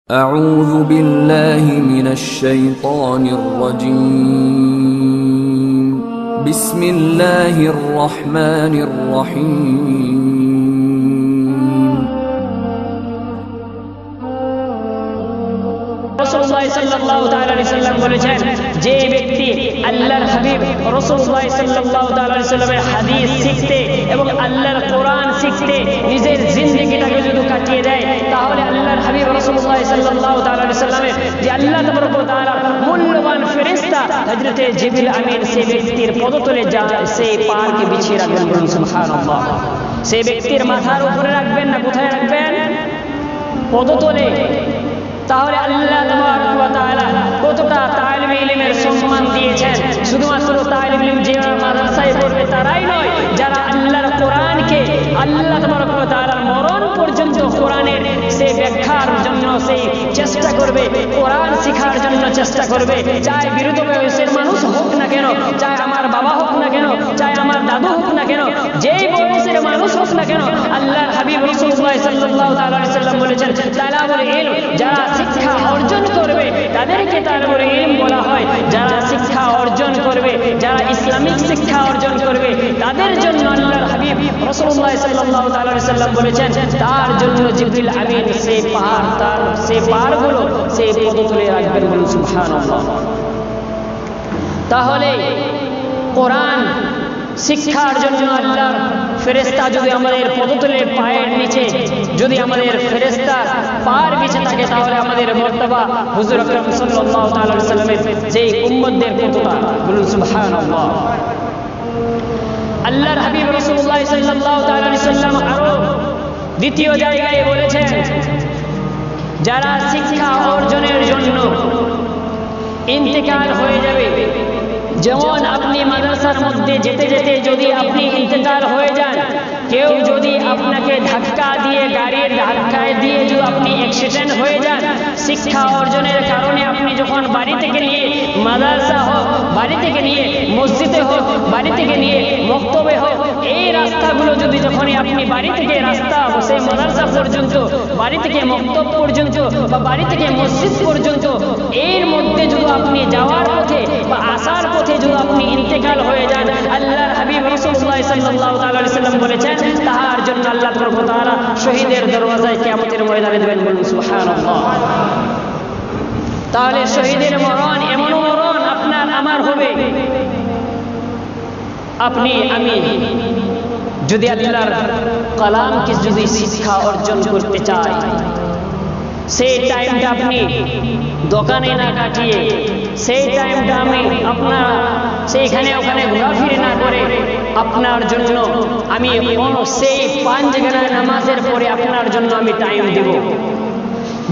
أعوذ بالله من الشيطان الرجيم بسم الله الرحمن الرحيم রাসূলুল্লাহ সাল্লাল্লাহু তাআলা আলাইহি সাল্লাম বলেছেন, যে ব্যক্তি আল্লাহর হাবিব রাসূলুল্লাহ সাল্লাল্লাহু তাআলা আলাইহি সাল্লামের হাদিস শিখতে এবং আল্লাহর কোরআন শিখতে নিজের জিন্দেগিটাকে যদি কাটিয়ে দেয়, তাহলে আল্লাহর হাবিব রাসূলুল্লাহ সাল্লাল্লাহু তাআলা আলাইহি সাল্লামের যে আল্লাহ তাবারক ওয়া তাআলার মূল্যবান ফেরেশতা হযরতে জিবরিল আমিন সেই ব্যক্তির পদতলে যা সেই পারকে বিছিয়ে রাখবেন। বলুন সুবহানাল্লাহ। সেই ব্যক্তির মাথার উপরে রাখবেন না, কোথায় রাখবেন? পদতলে। তাহলে আল্লাহ তাবারক ওয়া তাআলা কতটা তালিবে ইলমের সম্মান দিয়েছেন। শুধুমাত্র তালিবে ইলম যারা মাদ্রাসায় পড়বে তারাই নয়, যারা আল্লাহর কোরআনকে আল্লাহ তাবারক ওয়া তাআলার মরণ পর্যন্ত কোরআনের সেই ব্যাখ্যার জন্য সেই চেষ্টা করবে, কোরআন শেখার জন্য চেষ্টা করবে, চাই বিরোধী বয়সের মানুষ হোক না কেন, চাই আমার বাবা হোক না কেন, চাই আমার দাদু হোক না কেন, যেই বয়সের মানুষ হোক না কেন, আল্লাহর হাবিব রাসূলুল্লাহ সাল্লাল্লাহু তাআলা আলাইহি সাল্লাম বলেছেন, তালাবুল ইলম যারা শিক্ষা অর্জন করবে তাদেরকে তালাবুল ইলম বলা হয়। যারা শিক্ষা অর্জন করবে, যারা ইসলামিক শিক্ষা অর্জন করবে, তাদের জন্য আল্লাহর হাবিব রাসূলুল্লাহ সাল্লাল্লাহু তাআলা আলাইহি সাল্লাম বলেছেন, তার জন্য জিবরিল আমিন সেই পাহাড়, তার সেই পাহাড়গুলো সেই পদতলে রাখবেন। বলুন সুবহানাল্লাহ। তাহলে কোরআন শিক্ষার জন্য আল্লাহর ফেরেশতা যদি আমাদের পদতলে পায়ের নিচে যদি আমাদের ফেরেশতা পার বিছে থাকে, তাহলে আমাদের মর্তবা হুজুর আকরাম সাল্লাল্লাহু তাআলা আলাইহি সাল্লামের যেই উম্মতদের কতটা। বলুন সুবহানাল্লাহ। আল্লাহর হাবিব রাসূলুল্লাহ সাল্লাল্লাহু তাআলা আলাইহি সাল্লাম আরো দ্বিতীয় জায়গায় বলেছেন, যারা শিক্ষা অর্জনের জন্য ইন্তেকাল হয়ে যাবে, যেমন আপনি মাদ্রাসার মধ্যে যেতে যেতে যদি আপনি ইন্তেকাল হয়ে যান, কেউ যদি আপনাকে ধাক্কা দিয়ে গাড়ির ধাক্কায় দিয়ে যদি আপনি অ্যাক্সিডেন্ট হয়ে যান, শিক্ষা অর্জনের কারণে আপনি যখন বাড়ি থেকে নিয়ে মাদ্রাসা হোক, বাড়ি থেকে নিয়ে মসজিদে হোক, বাড়ি থেকে নিয়ে মক্তবে হোক, এই রাস্তাগুলো যদি যখনই আপনি বাড়ি থেকে রাস্তা সেই মাদ্রাসা পর্যন্ত, বাড়ি থেকে মক্তব পর্যন্ত বা বাড়ি থেকে মসজিদ পর্যন্ত, এর মধ্যে যদি আপনি যাওয়ার পথে বা আসার পথে যদি আপনি ইন্তেকাল হয়ে যান, আল্লাহর হাবিব রাসূলুল্লাহ সাল্লাল্লাহু তাআলা আলাইহি সাল্লাম বলেছেন, তাহার জন্য আল্লাহ তাবারক ওয়া তাআলা শহীদের দরওয়াজায় কিয়ামতের ময়দানে দেবেন। বলুন সুবহানাল্লাহ। তাহলে শহীদের মরণ এমন মরণ আপনার আমার হবে। আপনি আমি যদি আল্লাহর কালামকে যদি শিক্ষা অর্জন করতে চাই, সেই টাইমটা আপনি দোকানে না কাটিয়ে, সেই টাইমটা আমি আপনার সেইখানে ওখানে ঘোরাফিরে না করে, আপনার জন্য আমি সেই 5 জায়গায় নামাজের পরে আপনার জন্য আমি টাইম দেব।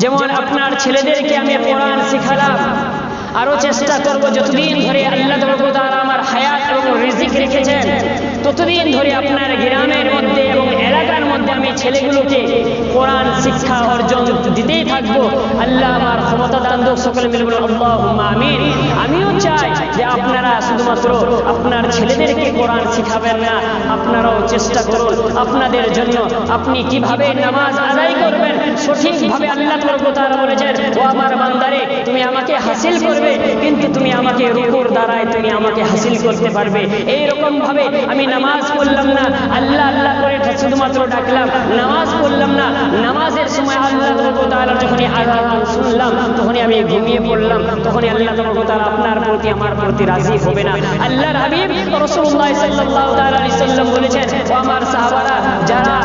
যেমন আপনার ছেলেদেরকে আমি কোরআন শিখালাম, আরো চেষ্টা করব যতদিন ধরে আল্লাহ তাবারক ওয়া তাআলা আমার হায়াত এবং রিজিক রেখেছেন, ততদিন ধরে আপনার গ্রামের মধ্যে এবং এলাকার মধ্যে আমি ছেলেগুলোকে কোরআন শিক্ষা অর্জন দিতেই থাকবো। আল্লাহ আমার ক্ষমতা দান করুক। সকলে মিলে বলুন আল্লাহুম্মা আমিন। আমিও চাই যে আপনারা শুধুমাত্র আপনার ছেলেদেরকে কোরআন শিখাবেন না, আপনারাও চেষ্টা করুন আপনাদের জন্য আপনি কিভাবে নামাজ আদায় করবেন সঠিকভাবে। আল্লাহ তাবারক ওয়া তাআলা বলেছেন, ও আমার বান্দারে, তুমি আমাকে হাসিল করবে, কিন্তু তুমি আমাকে রুকুর দ্বারাই তুমি আমাকে হাসিল করতে পারবে। এইরকম ভাবে আমি নামাজ পড়লাম না, আল্লাহ আল্লাহ করে শুধুমাত্র ডাকলাম, নামাজ পড়লাম না, নামাজের সময় আল্লাহ তাবারক ওয়া তাআলা যখনই আযান শুনলাম তখনই আমি ঘুমিয়ে পড়লাম, তখনই আল্লাহ তাবারক ওয়া তাআলা আপনার প্রতি আমার প্রতি রাজি হবে না। আল্লাহর হাবিব রাসূলুল্লাহ সাল্লাল্লাহু তাআলা আলাইহি সাল্লাম বলেছেন, ও আমার সাহাবারা, যারা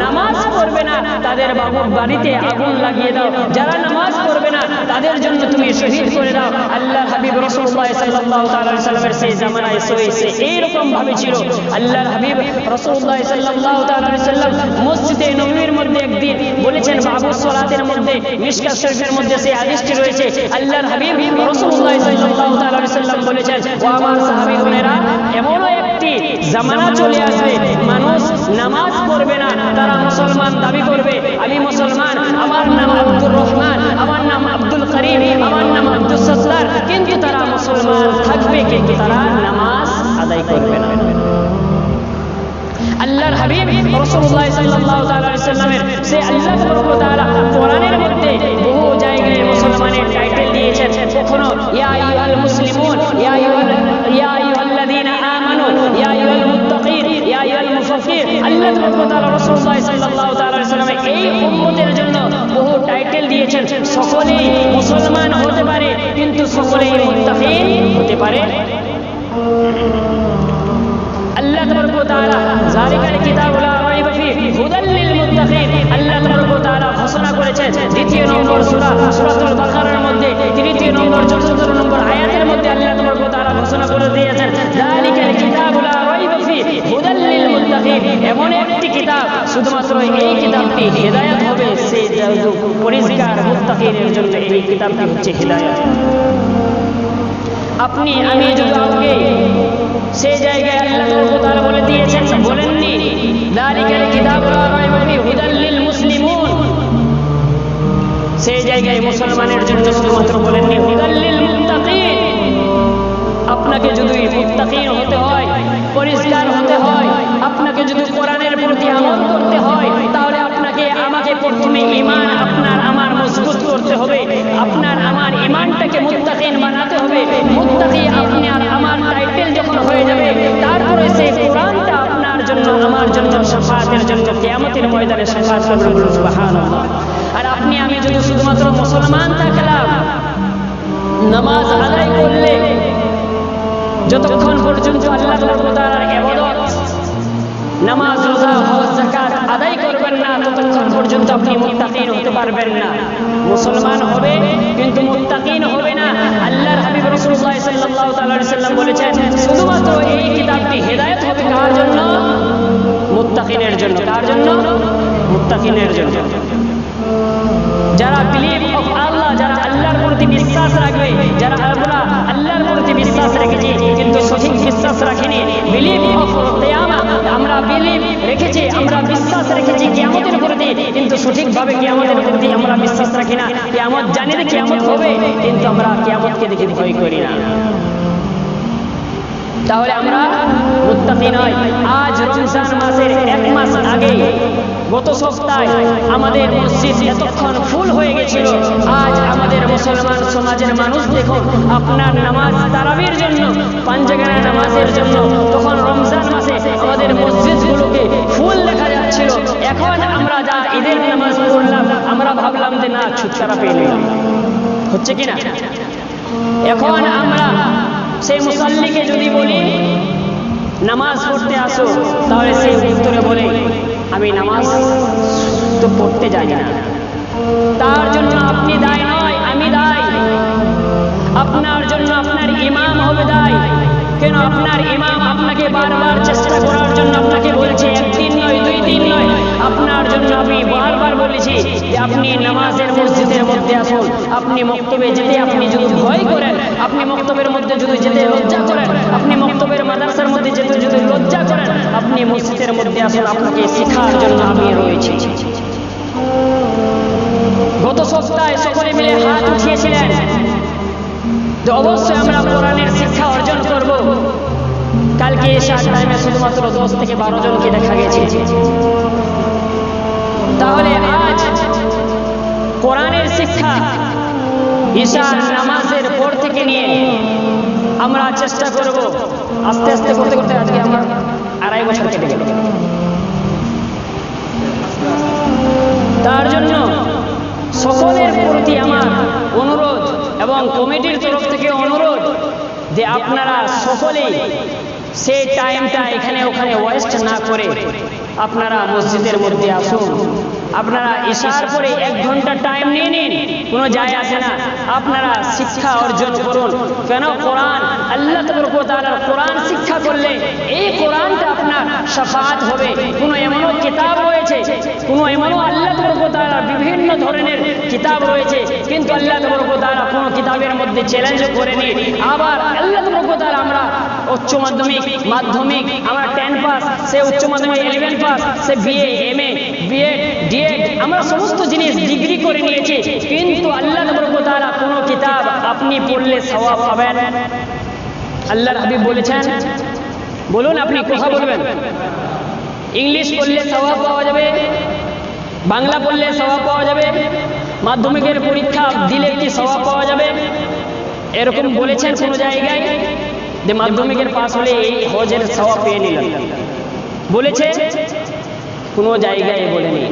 নামাজ পড়বে না তাদের বাড়িতে আগুন লাগিয়ে দাও, যারা নামাজ পড়বে না তাদের জন্য তুমি শহীদ করে দাও। আল্লাহর হাবিব রাসূলুল্লাহ সাল্লাল্লাহু তাআলা আলাইহি সাল্লামের সেই জামানায় সহিছে এইরকম ভাবে ছিল। আল্লাহর হাবিব রাসূলুল্লাহ সাল্লাল্লাহু তাআলা আলাইহি সাল্লাম মসজিদে নববীর মধ্যে একদিন বলেছেন, বাবুস সালাতের মধ্যে মিশকাত শরীফের মধ্যে সেই হাদিসটি রয়েছে। আল্লাহর হাবিব রাসূলুল্লাহ সাল্লাল্লাহু তাআলা আলাইহি সাল্লাম বলেছেন, ও আমার সাহাবীগণেরা, এমনও একটি জামানা চলে আসবে মানুষ নামাজ পড়বে না, তারা মুসলমান দাবি করবে, আমি মুসলমান, আমার নাম আব্দুর রহমান, আমার নাম আব্দুল করিম, আমার নাম আব্দুস সত্তার, কিন্তু তারা মুসলমান থাকবে কিন্তু তারা নামাজ আদায় করবে না। আল্লাহর হাবিব রাসূলুল্লাহ সাল্লাল্লাহু তাআলা আলাইহি সাল্লামের সেই আল্লাহ তাবারক ওয়া তাআলা কোরআনের মধ্যে বহু জায়গায় ইয়া আইয়ুহাল মুসলিমুন, ইয়া আইয়ুহাল্লাযীনা আমানু, ইয়া আইয়ুহাল মুত্তাকিন, ইয়া আইয়ুহাল মুফাক্কির। আল্লাহ তাআলা রাসূলুল্লাহ সাল্লাল্লাহু তাআলা আলাইহি ওয়াসাল্লাম এই উম্মতের জন্য বহু টাইটেল দিয়েছেন। সকলেই মুসলমান হতে পারে, কিন্তু সকলেই মুত্তাকিন হতে পারে। আল্লাহ তাবারক ওয়া তাআলা যালিকাল কিতাবু লা রাইবা ফীহি হুদাল লিল মুত্তাকিন, আল্লাহ তাবারক ওয়া তাআলা ঘোষণা করেছেন দ্বিতীয় নম্বর সূরাতুল বাকারার মধ্যে তৃতীয় নম্বর 74 নম্বর আয়াতের মধ্যে আল্লাহ তাবারক ওয়া তাআলা ঘোষণা করে দিয়েছেন যালিকাল কিতাবু লা রাইবা ফীহি হুদাল লিল মুত্তাকিন। এমন একটি কিতাব, শুধুমাত্র এই কিতাবটি হিদায়াত হবে সেই পরিষ্কার মুত্তাকিনের জন্য। এই কিতাবটি হচ্ছে হিদায়াত। আপনি আমি যদি আগে সেই জায়গায় আল্লাহ তাআলা বলে দিয়েছেন, বলেননি যালিকাল কিতাবু লা রাইবা ফীহি হুদাল লিল মুসলিমুন, সেই জায়গায় মুসলমানের জন্য শুধুমাত্র বলেননি হুদাল লিল মুত্তাকিন। আপনাকে যদি মুত্তাকিন হতে হয়, পরিষ্কার হতে হয়, আপনাকে যদি কোরআনের প্রতি আমল করতে হয়, তাহলে আপনাকে আমাকে প্রথমে ঈমান আপনার আমার মজবুত করতে হবে। আপনার আমার ঈমানটাকে মুত্তাকিন বানাতে হবে। মুত্তাকি আপনি আর আমার টাইটেল যখন হয়ে যাবে, তারপরে সেই কোরআনটা আপনার জন্য আমার জন্য শাফাআতের জন্য কিয়ামতের ময়দানে শাফাআত করবে। সুবহানাল্লাহ। আর আপনি আমি যদি শুধুমাত্র মুসলমান থাকলাম, নামাজ আদায় করলে যতক্ষণ পর্যন্ত আল্লাহ তাআলার ইবাদত, নামাজ, রোজা, হজ, যাকাত আদায় করবেন না, ততক্ষণ পর্যন্ত আপনি মুত্তাকিন হতে পারবেন না। মুসলমান হবে কিন্তু মুত্তাকিন হবে না। আল্লাহর হাবিব রাসূলুল্লাহ সাল্লাল্লাহু তাআলা আলাইহি সাল্লাম বলেছেন শুধুমাত্র এই কিতাবটি হিদায়াত হবে কার জন্য? মুত্তাকিনের জন্য। কার জন্য? মুত্তাকিনের জন্য। যারা বিলিভ অফ আল্লাহ, যারা আল্লাহর প্রতি বিশ্বাস রাখবে, যারা আমরা আল্লাহর প্রতি বিশ্বাস রেখেছি কিন্তু সঠিক বিশ্বাস রাখিনি, বিলিভ অফ কিয়ামত, আমরা বিলিভ রেখেছি, আমরা বিশ্বাস রেখেছি কিয়ামতের প্রতি, কিন্তু সঠিকভাবে কিয়ামতের প্রতি আমরা বিশ্বাস রাখি না। কিয়ামত জানি যে কিয়ামত হবে, কিন্তু আমরা কিয়ামতকে দেখে ভয় করি না, তাহলে আমরা মুত্তাকি নই। আজ রমজান মাসের 1 মাস আগে, গত সপ্তাহে আমাদের মসজিদ এতক্ষণ ফুল হয়ে গেছিল। আজ আমাদের মুসলমান সমাজের মানুষ দেখুন, আপনার নামাজ তারাবির জন্য, পাঞ্জাগানা নামাজের জন্য তখন রমজান মাসে আমাদের মসজিদগুলোকে ফুল দেখা যাচ্ছিল। এখন আমরা যা ঈদের নামাজ পড়লাম, আমরা ভাবলাম যে না, ছুটকারা পেয়ে নিলাম, হচ্ছে কিনা? এখন আমরা সেই মুসাল্লিকে যদি বলি নামাজ পড়তে আসো, তাহলে সেই উত্তরে বলে আমি নামাজ তো পড়তে জানি না। তার জন্য আপনি দায়ী নয়, আমি দায়ী। আপনার জন্য আপনার ইমাম হবে দায়ী। কেন? আপনার ইমাম আপনাকে বারবার চেষ্টা করার জন্য আপনাকে বলছে, 1 দিন নয়, 2 দিন নয়, আপনার জন্য আমি বারবার বলেছি যে আপনি নামাজের মসজিদের মধ্যে আসুন। আপনি মক্তবে যেতে আপনি যদি ভয় করেন, আপনি মক্তবের মধ্যে যদি যেতে লজ্জা করেন, আপনি মক্তবের মাদ্রাসার মধ্যে যেতে যদি লজ্জা করেন, আপনি মসজিদের মধ্যে আসুন, আপনাকে শেখার জন্য আমি রয়েছি। গত সপ্তাহে সকলে মিলে হাত উঠিয়েছিলেন যে অবশ্যই আমরা কোরআনের শিক্ষা অর্জন করব। কালকে এশার টাইমে শুধুমাত্র 10 থেকে 12 জনকে দেখা গেছে। তাহলে আজ কোরআনের শিক্ষা ঈশার নামাজের পর থেকে নিয়ে আমরা চেষ্টা করব। আস্তে আস্তে করতে করতে আজকে আমার 2.5 বছর কেটে গেল। তার জন্য সকলের প্রতি আমার অনুরোধ এবং কমিটির তরফ থেকে অনুরোধ যে আপনারা সকলেই সেই টাইমটা এখানে ওখানে ওয়েস্ট না করে আপনারা মসজিদের মধ্যে আসুন। আপনারা ঈশার পরে 1 ঘন্টা টাইম নিয়ে নিন, কোনো যায় আসে না। আপনারা শিক্ষা অর্জন করুন। কেন? কোরআন, আল্লাহ তাআলার কোরআন শিক্ষা করলে এই কোরআনটা আপনার শাফাআত হবে। কোনো এমনও কিতাব রয়েছে, কোনো এমনও আল্লাহ তাআলার বিভিন্ন ধরনের কিতাব রয়েছে, কিন্তু আল্লাহ তাআলা কোনো কিতাবের মধ্যে চ্যালেঞ্জ করেনি। আবার আল্লাহ তাআলা আমরা উচ্চ মাধ্যমিক, মাধ্যমিক, আমরা 10 পাস, সে উচ্চ মাধ্যমিক 11 পাস, সে বিএ, এমএ, বিএড, ডিএড, আমরা সমস্ত জিনিস ডিগ্রি করে নিয়েছি, কিন্তু আল্লাহ তাআলা কোনো কিতাব আপনি পড়লে সওয়াব পাবেন। আল্লাহর হাবিব বলেছেন, বলুন আপনি কথা বলবেন, ইংলিশ পড়লে সওয়াব পাওয়া যাবে, বাংলা পড়লে সওয়াব পাওয়া যাবে, মাধ্যমিকের পরীক্ষা দিলে কি সওয়াব পাওয়া যাবে? এরকম বলেছেন কোনো জায়গায় যে মাধ্যমিকের পাস হলে এই হজের সওয়াব পেয়ে নিলেন? বলেছে? কোনো জায়গায় বলেনি।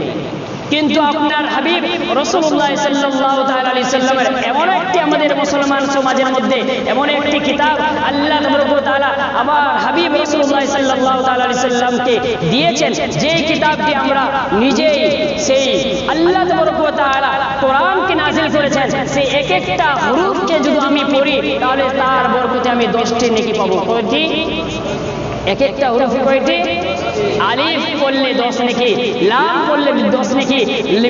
কিন্তু আপনার হাবিব রাসূলুল্লাহ সাল্লাল্লাহু তাআলা আলাইহি সাল্লামের এমন একটি আমাদের মুসলমান সমাজের মধ্যে এমন একটি কিতাব আল্লাহ তাবারক ওয়া তাআলা আমার হাবিব রাসূলুল্লাহ সাল্লাল্লাহু তাআলা আলাইহি সাল্লামকে দিয়েছেন, যে কিতাবটি আমরা নিজেই সেই আল্লাহ তাবারক ওয়া তাআলা কোরআনকে নাযিল করেছেন, সেই এক একটা হরফকে যদি আমি পড়ি তাহলে তার বরকতে আমি 10টি নেকি পাবো। কয়টি? এক একটা হরফে কয়টি? আলিফ পড়লে 10 নেকি, লাম পড়লে 10 নেকি,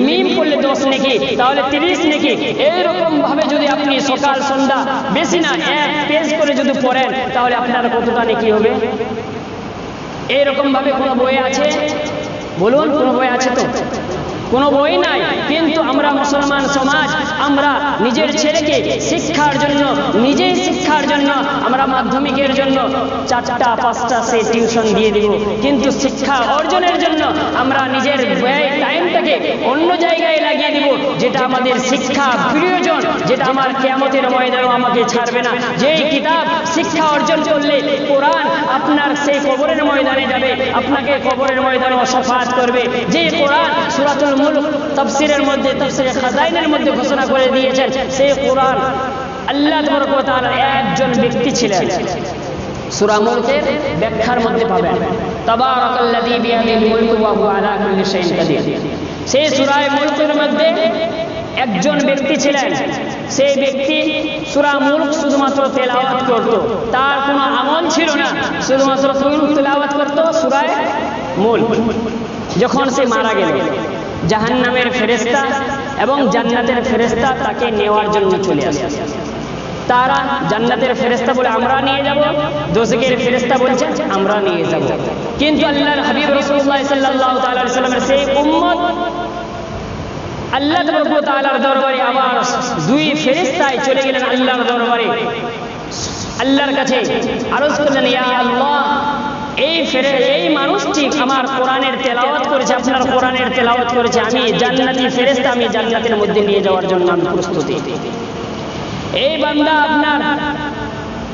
মিম পড়লে 10 নেকি, তাহলে 30 নেকি। এইরকম ভাবে যদি আপনি সকাল সন্ধ্যা বেশি না 1 পেজ করে যদি পড়েন তাহলে আপনার কতটা নেকি হবে? এইরকম ভাবে কোনো বই আছে? বলুন, কোনো বই আছে? তো কোনো বই নাই। কিন্তু আমরা মুসলমান সমাজ আমরা নিজের ছেলেকে শিক্ষার জন্য, নিজেই শিক্ষার জন্য আমরা মাধ্যমিকের জন্য 4টা 5টা সে টিউশন দিয়ে দিব, কিন্তু শিক্ষা অর্জনের জন্য আমরা নিজের টাইমটাকে অন্য জায়গায় লাগিয়ে দিব, যেটা আমাদের শিক্ষা প্রয়োজন, যেটা আমার কিয়ামতের ময়দানেও আমাকে ছাড়বে না। যেই কিতাব শিক্ষা অর্জন করলে কোরআন আপনার সেই কবরের ময়দানে যাবে, আপনাকে কবরের ময়দানেও শাফাআত করবে। যে কোরআন সূরাতুল মুলক তাফসীরের মধ্যে, তাফসীরে খাজাইনের মধ্যে ঘোষণা করে দিয়েছেন, সেই কোরআন আল্লাহ তাবারক ওয়া তাআলা একজন ব্যক্তি ছিলেন। সূরা মুলকের ব্যাখ্যার মধ্যে পাবেন, তাবারাকাল্লাযী বিয়াদিহিল মুলকু ওয়া হুয়া আলা কুল্লি শাইইন কাদির। সেই সূরা মুলকের মধ্যে একজন ব্যক্তি ছিলেন, সেই ব্যক্তি সূরা মুলক শুধুমাত্র তেলাওয়াত করত, তার কোনো আমল ছিল না, শুধুমাত্র তেলাওয়াত করত সূরা মুলক। যখন সে মারা গেল, জাহান্নামের ফেরেশতা এবং জান্নাতের ফেরেশতা তাকে নেওয়ার জন্য চলে আসে। তারা জান্নাতের ফেরেশতা বলে আমরা নিয়ে যাব, দোজখের ফেরেশতা বলছে আমরা নিয়ে যাব। কিন্তু আল্লাহর হাবিব রাসূলুল্লাহ সাল্লাল্লাহু তাআলা আলাইহি সাল্লামের সেই উম্মত আল্লাহ তাবারক ওয়া তাআলার দরবারে আবার 2 ফেরেশতায় চলে গেলেন আল্লাহর দরবারে, আল্লাহর কাছে আরজ করলেন, ইয়া আল্লাহ, এই মানুষটি আমার কোরআনের তেলাওয়াত করেছে, আপনার কোরআনের তেলাওয়াত করেছে, আমি জান্নাতি ফেরেশতা, আমি জান্নাতের মধ্যে নিয়ে যাওয়ার জন্য আমি প্রস্তুতি। এই বান্দা আপনার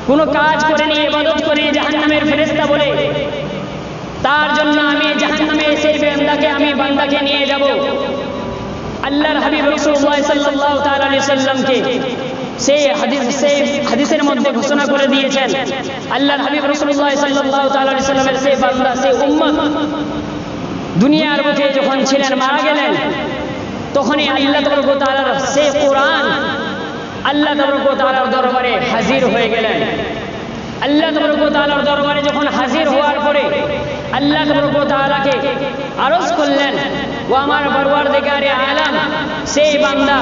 কোনো কাজ করেনি, ইবাদত করেনি, জাহান্নামের ফেরেশতা বলে, তার জন্য আমি জাহান্নামে সেই বান্দাকে নিয়ে যাব। আল্লাহর হাবিব রাসূলুল্লাহ সাল্লাল্লাহু তাআলা আলাইহি সাল্লামকে সেই হাদিসের মধ্যে ঘোষণা করে দিয়েছেন, আল্লাহর হাবিব রাসূলুল্লাহ সাল্লাল্লাহু তাআলা আলাইহি সাল্লামের সেই বান্দা, সেই উম্মত দুনিয়ার বুকে যখন ছিলেন, মারা গেলেন, তখনই আল্লাহ তাবারক ওয়া তাআলার সেই কোরআন আল্লাহ তাবারক ওয়া তাআলার দরবারে হাজির হয়ে গেলেন। আল্লাহ তাবারক ওয়া তাআলার দরবারে যখন হাজির হওয়ার পরে আল্লাহ তাবারক ওয়া তাআলাকে আরজ করলেন, ও আমার পরওয়ারদিগারে আলাম, সেই বান্দা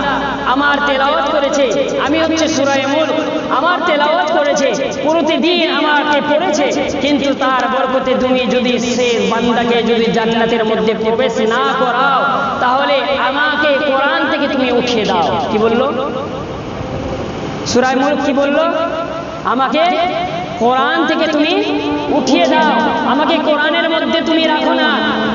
আমার তেলাওয়াত করেছে, আমি হচ্ছে সূরা মুলক, আমার তেলাওয়াত করেছে, প্রতিদিন আমাকে পড়েছে, কিন্তু তার বরকতে তুমি যদি সেই বান্দাকে যদি জান্নাতের মধ্যে প্রবেশ না করাও তাহলে আমাকে কোরআন থেকে তুমি উঠিয়ে দাও। কি বললো? সূরা মুলক কি বললো? আমাকে কোরআন থেকে তুমি উঠিয়ে দাও, আমাকে কোরআনের মধ্যে তুমি রাখো না।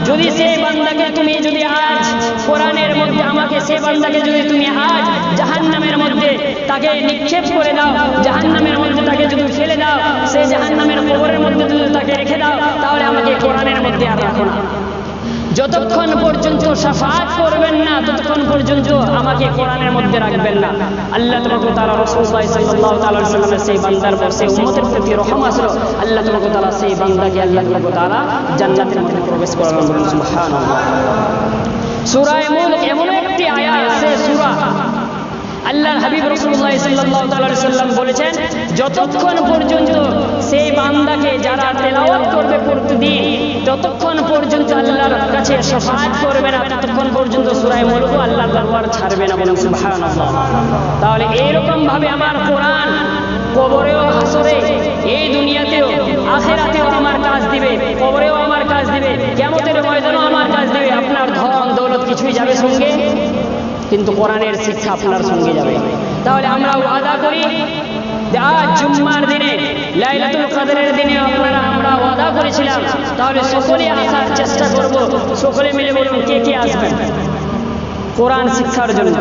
যদি সেই বান্দাকে তুমি যদি আজ কোরআনের মধ্যে, আমাকে সেই বান্দাকে যদি তুমি আজ জাহান্নামের মধ্যে তাকে নিক্ষেপ করে দাও, জাহান্নামের মধ্যে তাকে যদি ফেলে দাও, সেই জাহান্নামের কবরের মধ্যে যদি তাকে রেখে দাও, তাহলে আমাকে কোরআনের মধ্যে আর রাখো না। যতক্ষণ পর্যন্ত শাফাআত করবেন না ততক্ষণ পর্যন্ত আমাকে কোরআনের মধ্যে রাখবেন না। আল্লাহ তাবারক ওয়া তাআলা রাসূলুল্লাহ সাল্লাল্লাহু তাআলা আলাইহি ওয়াসাল্লামের সেই বান্দার পর, সেই উম্মতের প্রতি রহম আসলো, আল্লাহ তাবারক ওয়া তাআলা সেই বান্দাকে আল্লাহ তাবারক ওয়া তাআলা জান্নাতের মধ্যে প্রবেশ করালেন। বলুন সুবহানাল্লাহ। সূরা মুলক এমন একটি আয়াত, সেই সূরা আল্লাহর হাবিব রাসূলুল্লাহ সাল্লাল্লাহু তাআলা আলাইহি ওয়াসাল্লাম বলেছেন, যতক্ষণ পর্যন্ত সেই বান্দাকে যারা তেলাওয়াত করবে প্রতিদিন, ততক্ষণ পর্যন্ত আল্লাহর কাছে শাফাআত করবে না, ততক্ষণ পর্যন্ত সূরা মুলক আল্লাহর দরবার ছাড়বে না। বলুন সুবহানাল্লাহ। তাহলে এইরকম ভাবে আমার কোরআন কবরেও, হাসরে, এই দুনিয়াতেও, আখিরাতেও আমার কাজ দিবে, কবরেও আমার কাজ দিবে, কিয়ামতের ময়দানেও আমার কাজ দিবে। আপনার ধন দৌলত কিছুই যাবে সঙ্গে, কিন্তু কোরআনের শিক্ষা আপনার সঙ্গে যাবে। তাহলে আমরা ওয়াদা করি যে আজ জুম্মার দিনে, লাইলাতুল কদরের দিনে আমরা ওয়াদা করেছিলাম, তাহলে সকলে আসার চেষ্টা করব। সকলে মিলে বলুন কে কে আসবেন কোরআন শিক্ষার জন্য?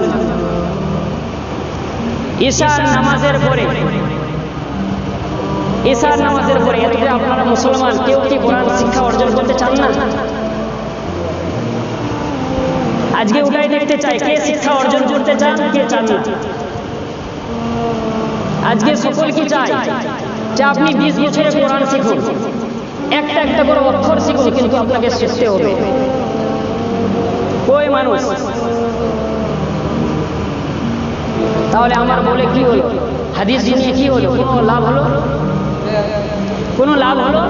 ঈশার নামাজের পরে এতটা আপনারা মুসলমান কেউ কি কোরআন শিক্ষা অর্জন করতে চান না? আজকে ওটাই দেখতে চাই, কে শিক্ষা অর্জন করতে চান, কে চান না। আজকে সকল কি চাই যে আপনি 20 বছরে কোরআন শিখুন, একটা একটা করে অক্ষর শিখুন, কিন্তু আপনাকে শিখতে হবে। কই মানুষ? তাহলে আমার বলে কি হলো? হাদিস নিয়ে কি হলো? কোনো লাভ হলো? কোনো লাভ হলো?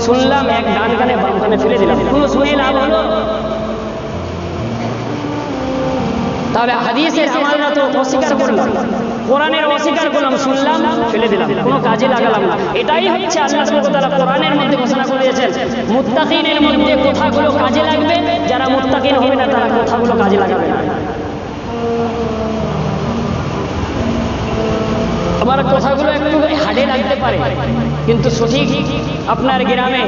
শুনলাম, এক ডান কানে বাম কানে ফেলে দিলাম, কোনো শুনে লাভ হলো? তাহলে হাদিসের আমরা তো অস্বীকার করলাম, কোরআনের অস্বীকার করলাম, শুনলাম, ফেলে দিলাম, কোনো কাজে লাগালাম না। এটাই হচ্ছে আল্লাহ সুবহানাহু ওয়া তাআলা কোরআনের মধ্যে ঘোষণা করে দিয়েছেন, মুত্তাকিনের মধ্যে কথাগুলো কাজে লাগবে, যারা মুত্তাকিন হবে না তারা কথাগুলো কাজে লাগাবে না। আমার কথাগুলো একটু হাড়ে লাগতে পারে, কিন্তু সঠিক আপনার গ্রামে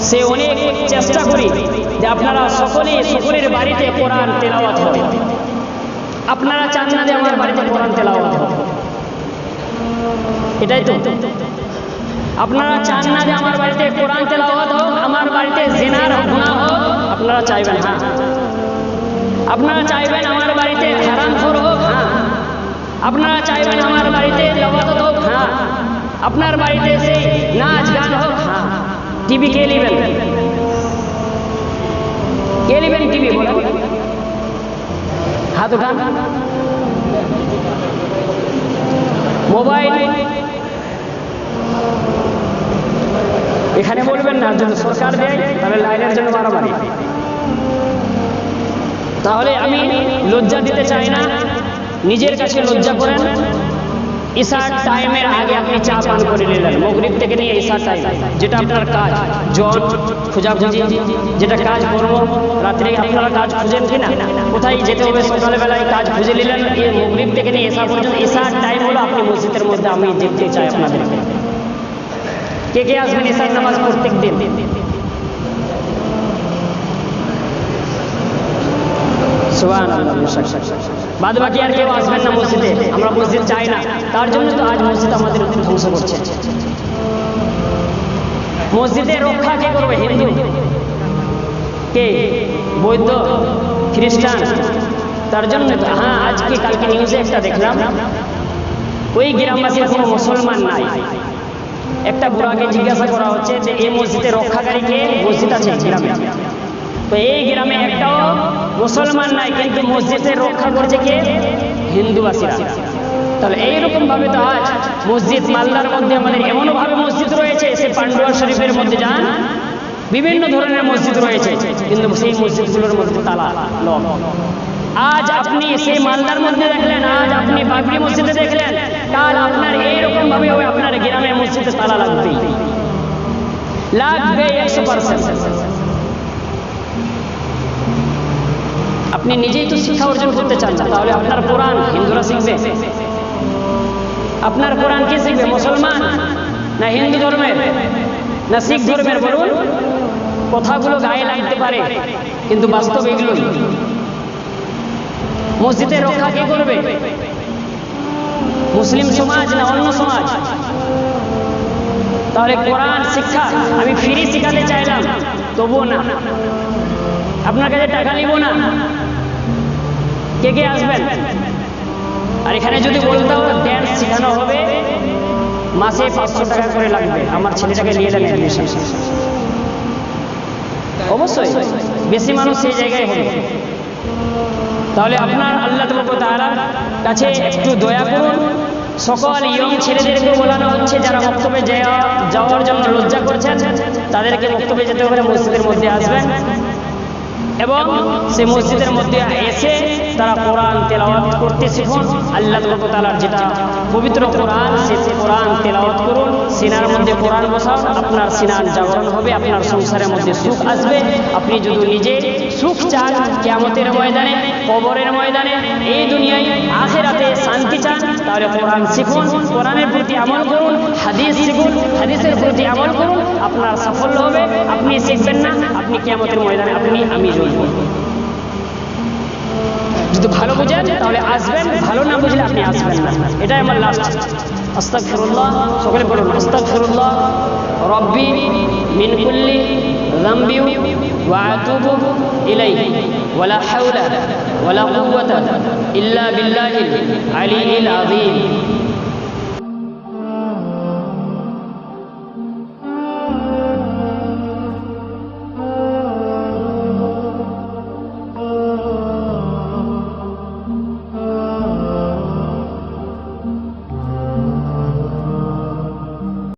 সে অনেক চেষ্টা করি যে আপনারা সকলের বাড়িতে কোরআন তেলাওয়াত হয়। আপনারা চান না যে আমার বাড়িতে কোরআন তেলাওয়াত হয়? এটাই তো আপনারা চান না যে আমার বাড়িতে কোরআন তেলাওয়াত হোক, আমার বাড়িতে জিনার গুনাহ হোক? আপনারা চাইবেন? হ্যাঁ। আপনারা চাইবেন আমার বাড়িতে হারামখোর হোক? হ্যাঁ। আপনারা চাইবেন আমার বাড়িতে লাওয়াত হোক? হ্যাঁ। আপনার বাড়িতে সেই নাচ গান হোক? হ্যাঁ। টিভি কে নেবেন? কে নেবেন টিভি? বলেন, হাত উঠান। মোবাইল এখানে বলবেন না, যদি সরকার দেয় তাহলে লাইনের জন্য মারামারি। তাহলে আমি লজ্জা দিতে চাই না, নিজের কাছে লজ্জা করেন। ঈশার টাইমের আগে আপনি চা পান করে নিলেন, মাগরিব থেকে নিয়ে ঈশার টাইম, যেটা আপনার কাজ, জল খোঁজাখুঁজি, যেটা কাজ করব রাত্রে, আপনারা কাজ খুঁজেন কিনা? কোথায় যেতে হবে সকালবেলায় কাজ খুঁজে নিলেন, এই মাগরিব থেকে নিয়ে ঈশা পর্যন্ত। ঈশার টাইম হলো আপনি মসজিদের মধ্যে, আমি দেখতে চাই আপনাদেরকে কে কে আসবেন ঈশার নামাজ প্রত্যেক দিন। সুবহানাল্লাহ। বাদ বাকি আর কেউ আসবেন না মসজিদে, আমরা মসজিদ চাই না। তার জন্য তো আজ মসজিদ আমাদের ধ্বংস করছে। মসজিদে রক্ষা কে করবে? হিন্দু? কে? বৌদ্ধ? খ্রিস্টান? তার জন্য তো। হ্যাঁ, আজকে কালকে নিউজে একটা দেখলাম, ওই গ্রামবাসীর কোনো মুসলমান নাই। একটা বুড়াকে জিজ্ঞাসা করা হচ্ছে যে এই মসজিদে রক্ষাকারী কে? মসজিদ আছে গ্রামে, তো এই গ্রামে একটাও মুসলমান নাই, কিন্তু মসজিদের রক্ষা করছে কে? হিন্দুবাসীরা। তাহলে এইরকম ভাবে তো আজ মসজিদ মালদার মধ্যে আমাদের এমনও ভাবে মসজিদ রয়েছে, সে পান্ডুয়া শরীফের মধ্যে যান, বিভিন্ন ধরনের মসজিদ রয়েছে, কিন্তু সেই মসজিদগুলোর মধ্যে তালা লক। আজ আপনি সেই মালদার মধ্যে দেখলেন, আজ আপনি বাবরি মসজিদে দেখলেন, কাল আপনার এইরকম ভাবে আপনার গ্রামের মসজিদে তালা লাগবে 100%। আপনি নিজেই তো শিক্ষা অর্জন করতে চান না, তাহলে আপনার কোরআন হিন্দুরা শিখবে? আপনার কোরআন কে শিখবে? মুসলমান না হিন্দু ধর্মের না শিখ ধর্মের? বলুন। কথাগুলো গায়ে লাগতে পারে, কিন্তু বাস্তব এগুলোই। মসজিদের রক্ষা কে করবে? মুসলিম সমাজ না অন্য সমাজ? তাহলে কোরআন শিক্ষা আমি ফ্রি শিখাতে চাইলাম, তবুও না, আপনার কাছে টাকা নিব না। কে কে আসবেন? আর এখানে যদি বলতাম ড্যান্স শেখানো হবে, মাসে 500 টাকা করে লাগবে, আমার ছেলেটাকে নিয়ে নেন অ্যাডমিশন। অবশ্যই বেশি মানুষ সেই জায়গায় হবে। তাহলে আপনার আল্লাহ তাআলার কাছে একটু দয়া করুন। সকল ইয়ং ছেলেদেরকে বলানো হচ্ছে, যারা বক্তব্যে যাওয়ার জন্য লজ্জা করছেন, তাদেরকে বক্তব্যে যেতে হবে, মসজিদের মধ্যে আসবেন এবং সেই মসজিদের মধ্যে এসে তারা কোরআন তেলাওয়াত করতে শিখুন। আল্লাহ তাআলার যেটা পবিত্র কোরআন, সেই কোরআন তেলাওয়াত করুন, সিনার মধ্যে কোরআন বসান, আপনার সিনার জাগরণ হবে, আপনার সংসারের মধ্যে সুখ আসবে। আপনি যদি নিজে সুখ চান, কিয়ামতের ময়দানে, কবরের ময়দানে, এই দুনিয়ায় আখিরাতে শান্তি চান, তাহলে কোরআন শিখুন, কোরআনের প্রতি আমল করুন, হাদিস শিখুন, হাদিসের প্রতি আমল করুন, আপনার সাফল্য হবে। আপনি শিখবেন না, আপনি কিয়ামতের ময়দানে আমি জ্বলব। যদি ভালো বুঝেন তাহলে আসবেন, ভালো না বুঝলে আপনি আসবেন না। এটাই আমার লাস্ট। আস্তাগফিরুল্লাহ, সকলে বলুন আস্তাগফিরুল্লাহ রব্বি মিন কুল্লি যামবি ওয়া আতুবু ইলাইহি ওয়ালা হাওলা ওয়ালা কুওয়াতা ইল্লা বিল্লাহিল আলিয়্যিল আযীম।